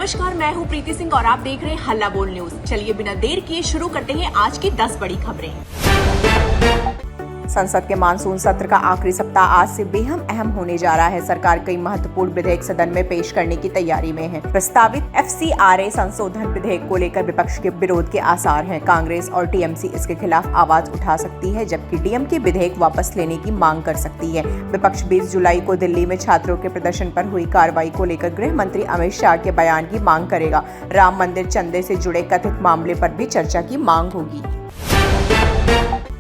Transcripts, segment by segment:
नमस्कार, मैं हूं प्रीति सिंह और आप देख रहे हैं हल्ला बोल न्यूज। चलिए बिना देर किए शुरू करते हैं आज की 10 बड़ी खबरें। संसद के मानसून सत्र का आखिरी सप्ताह आज से बेहद अहम होने जा रहा है। सरकार कई महत्वपूर्ण विधेयक सदन में पेश करने की तैयारी में है। प्रस्तावित FCRA संशोधन विधेयक को लेकर विपक्ष के विरोध के आसार हैं। कांग्रेस और TMC इसके खिलाफ आवाज उठा सकती है, जबकि DMK विधेयक वापस लेने की मांग कर सकती है। विपक्ष 20 जुलाई को दिल्ली में छात्रों के प्रदर्शन पर हुई कार्रवाई को लेकर गृह मंत्री अमित शाह के बयान की मांग करेगा। राम मंदिर चंदे से जुड़े कथित मामले पर भी चर्चा की मांग होगी।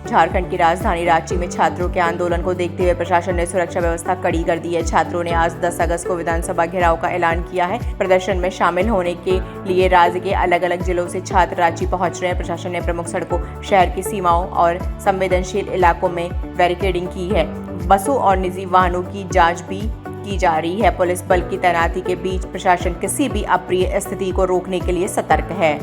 झारखंड की राजधानी रांची में छात्रों के आंदोलन को देखते हुए प्रशासन ने सुरक्षा व्यवस्था कड़ी कर दी है। छात्रों ने आज 10 अगस्त को विधानसभा घेराव का ऐलान किया है। प्रदर्शन में शामिल होने के लिए राज्य के अलग अलग जिलों से छात्र रांची पहुंच रहे हैं। प्रशासन ने प्रमुख सड़कों, शहर की सीमाओं और संवेदनशील इलाकों में बैरिकेडिंग की है। बसों और निजी वाहनों की जाँच भी की जा रही है। पुलिस बल की तैनाती के बीच प्रशासन किसी भी अप्रिय स्थिति को रोकने के लिए सतर्क है।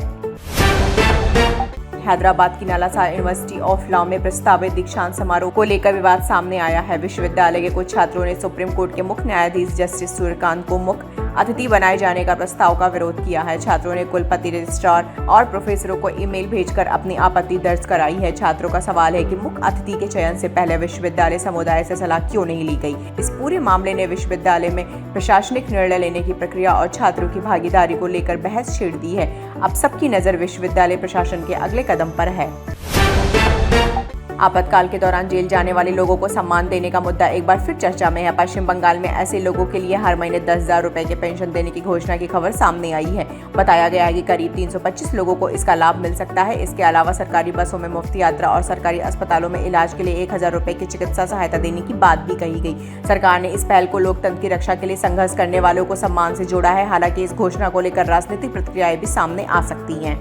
हैदराबाद की नालासार यूनिवर्सिटी ऑफ लॉ में प्रस्तावित दीक्षांत समारोह को लेकर विवाद सामने आया है। विश्वविद्यालय के कुछ छात्रों ने सुप्रीम कोर्ट के मुख्य न्यायाधीश जस्टिस सूर्यकांत को मुख्य अतिथि बनाए जाने का प्रस्ताव का विरोध किया है। छात्रों ने कुलपति, रजिस्ट्रार और प्रोफेसरों को ईमेल भेजकर अपनी आपत्ति दर्ज कराई है। छात्रों का सवाल है कि मुख्य अतिथि के चयन से पहले विश्वविद्यालय समुदाय से सलाह क्यों नहीं ली गई। इस पूरे मामले ने विश्वविद्यालय में प्रशासनिक निर्णय लेने की प्रक्रिया और छात्रों की भागीदारी को लेकर बहस छेड़ दी है। अब सबकी नजर विश्वविद्यालय प्रशासन के अगले कदम पर है। आपातकाल के दौरान जेल जाने वाले लोगों को सम्मान देने का मुद्दा एक बार फिर चर्चा में है। पश्चिम बंगाल में ऐसे लोगों के लिए हर महीने 10,000 रुपए की पेंशन देने की घोषणा की खबर सामने आई है। बताया गया है कि करीब 325 लोगों को इसका लाभ मिल सकता है। इसके अलावा सरकारी बसों में मुफ्त यात्रा और सरकारी अस्पतालों में इलाज के लिए 1,000 रुपए की चिकित्सा सहायता देने की बात भी कही गई। सरकार ने इस पहल को लोकतंत्र की रक्षा के लिए संघर्ष करने वालों को सम्मान से जोड़ा है। हालांकि इस घोषणा को लेकर राजनीतिक प्रतिक्रियाएं भी सामने आ सकती हैं।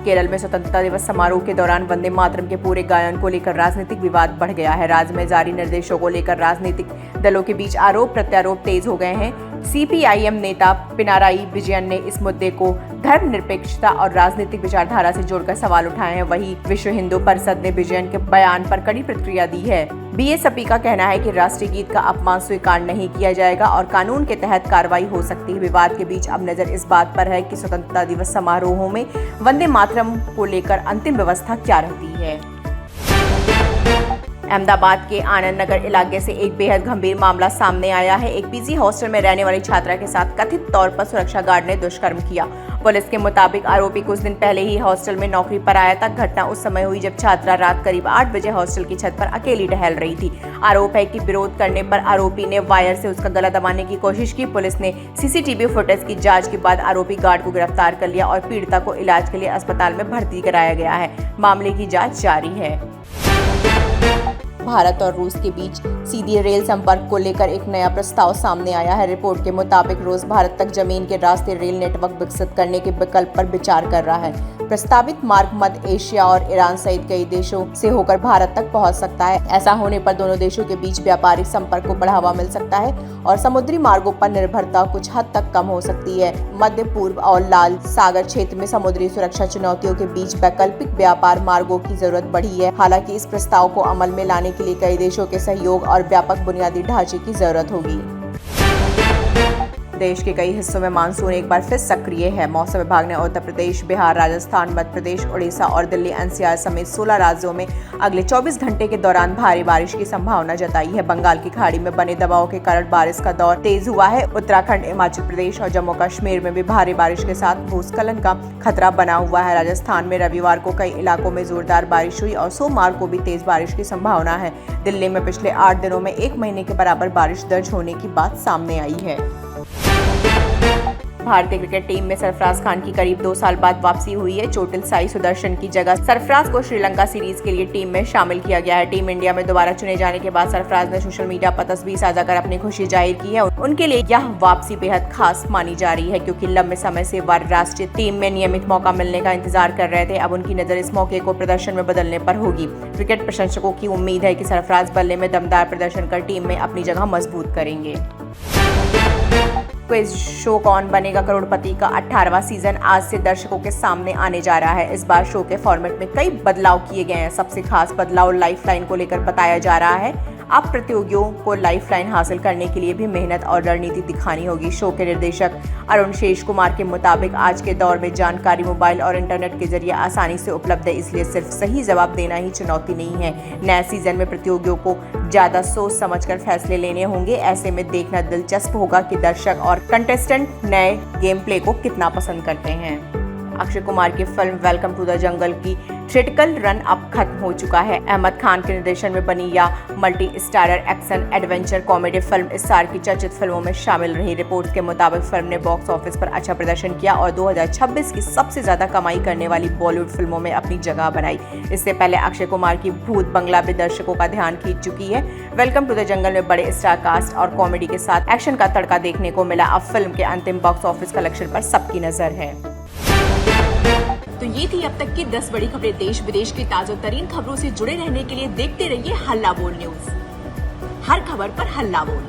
केरल में स्वतंत्रता दिवस समारोह के दौरान वंदे मातरम के पूरे गायन को लेकर राजनीतिक विवाद बढ़ गया है। राज्य में जारी निर्देशों को लेकर राजनीतिक दलों के बीच आरोप प्रत्यारोप तेज हो गए हैं। CPIM नेता पिनाराई विजयन ने इस मुद्दे को धर्मनिरपेक्षता और राजनीतिक विचारधारा से जोड़कर सवाल उठाए हैं। वहीं विश्व हिंदू परिषद ने विजयन के बयान पर कड़ी प्रतिक्रिया दी है। BSP का कहना है कि राष्ट्रीय गीत का अपमान स्वीकार नहीं किया जाएगा और कानून के तहत कार्रवाई हो सकती है। विवाद के बीच अब नजर इस बात पर है कि स्वतंत्रता दिवस समारोहों में वंदे मातरम को लेकर अंतिम व्यवस्था क्या रहती है। अहमदाबाद के आनंद नगर इलाके से एक बेहद गंभीर मामला सामने आया है। एक PG हॉस्टल में रहने वाली छात्रा के साथ कथित तौर पर सुरक्षा गार्ड ने दुष्कर्म किया। पुलिस के मुताबिक आरोपी कुछ दिन पहले ही हॉस्टल में नौकरी पर आया था। घटना उस समय हुई जब छात्रा रात करीब 8 बजे हॉस्टल की छत पर अकेली टहल रही थी। आरोप है कि विरोध करने पर आरोपी ने वायर से उसका गला दबाने की कोशिश की। पुलिस ने CCTV फुटेज की जांच के बाद आरोपी गार्ड को गिरफ्तार कर लिया और पीड़िता को इलाज के लिए अस्पताल में भर्ती कराया गया है। मामले की जाँच जारी है। भारत और रूस के बीच सीधे रेल संपर्क को लेकर एक नया प्रस्ताव सामने आया है। रिपोर्ट के मुताबिक रूस भारत तक जमीन के रास्ते रेल नेटवर्क विकसित करने के विकल्प पर विचार कर रहा है। प्रस्तावित मार्ग मध्य एशिया और ईरान सहित कई देशों से होकर भारत तक पहुंच सकता है। ऐसा होने पर दोनों देशों के बीच व्यापारिक संपर्क को बढ़ावा मिल सकता है और समुद्री मार्गों पर निर्भरता कुछ हद तक कम हो सकती है। मध्य पूर्व और लाल सागर क्षेत्र में समुद्री सुरक्षा चुनौतियों के बीच वैकल्पिक व्यापार मार्गों की जरूरत बढ़ी है। हालांकि इस प्रस्ताव को अमल में लाने के लिए कई देशों के सहयोग और व्यापक बुनियादी ढांचे की जरूरत होगी। देश के कई हिस्सों में मानसून एक बार फिर सक्रिय है। मौसम विभाग ने उत्तर प्रदेश, बिहार, राजस्थान, मध्य प्रदेश, उड़ीसा और दिल्ली NCR समेत 16 राज्यों में अगले 24 घंटे के दौरान भारी बारिश की संभावना जताई है। बंगाल की खाड़ी में बने दबाव के कारण बारिश का दौर तेज हुआ है। उत्तराखंड, हिमाचल प्रदेश और जम्मू कश्मीर में भी भारी बारिश के साथ भूस्खलन का खतरा बना हुआ है। राजस्थान में रविवार को कई इलाकों में जोरदार बारिश हुई और सोमवार को भी तेज बारिश की संभावना है। दिल्ली में पिछले 8 दिनों में 1 महीने के बराबर बारिश दर्ज होने की बात सामने आई है। भारतीय क्रिकेट टीम में सरफराज खान की करीब 2 साल बाद वापसी हुई है। चोटिल साई सुदर्शन की जगह सरफराज को श्रीलंका सीरीज के लिए टीम में शामिल किया गया है। टीम इंडिया में दोबारा चुने जाने के बाद सरफराज ने सोशल मीडिया पर तस्वीर साझा कर अपनी खुशी जाहिर की है। उनके लिए यह वापसी बेहद खास मानी जा रही है, क्योंकि लंबे समय से वह राष्ट्रीय टीम में नियमित मौका मिलने का इंतजार कर रहे थे। अब उनकी नजर इस मौके को प्रदर्शन में बदलने पर होगी। क्रिकेट प्रशंसकों की उम्मीद है कि सरफराज बल्ले में दमदार प्रदर्शन कर टीम में अपनी जगह मजबूत करेंगे। क्विज शो कौन बनेगा करोड़पति का 18वां सीजन आज से दर्शकों के सामने आने जा रहा है। इस बार शो के फॉर्मेट में कई बदलाव किए गए हैं। सबसे खास बदलाव लाइफलाइन को लेकर बताया जा रहा है। अब प्रतियोगियों को लाइफलाइन हासिल करने के लिए भी मेहनत और रणनीति दिखानी होगी। शो के निर्देशक अरुण शेष कुमार के मुताबिक आज के दौर में जानकारी मोबाइल और इंटरनेट के जरिए आसानी से उपलब्ध है, इसलिए सिर्फ सही जवाब देना ही चुनौती नहीं है। नए सीजन में प्रतियोगियों को ज्यादा सोच समझकर फैसले लेने होंगे। ऐसे में देखना दिलचस्प होगा कि दर्शक और कंटेस्टेंट नए गेम प्ले को कितना पसंद करते हैं। अक्षय कुमार की film Welcome to the Jungle की थिएट्रिकल रन अब खत्म हो चुका है। अहमद खान के निर्देशन में बनी यह multi starrer action adventure comedy film इस साल की चर्चित फिल्मों में शामिल रही। रिपोर्ट्स के मुताबिक फिल्म ने बॉक्स ऑफिस पर अच्छा प्रदर्शन किया और 2026 की सबसे ज्यादा कमाई करने वाली बॉलीवुड फिल्मों में अपनी जगह बनाई। इससे पहले अक्षय कुमार की भूत बंगला भी दर्शकों का ध्यान खींच चुकी है। वेलकम टू द जंगल में बड़े स्टार कास्ट और कॉमेडी के साथ एक्शन का तड़का देखने को मिला। अब फिल्म के अंतिम बॉक्स ऑफिस कलेक्शन पर सबकी नजर है। तो ये थी अब तक की 10 बड़ी खबरें। देश विदेश की ताजा तरीन खबरों से जुड़े रहने के लिए देखते रहिए हल्ला बोल न्यूज। हर खबर पर हल्ला बोल।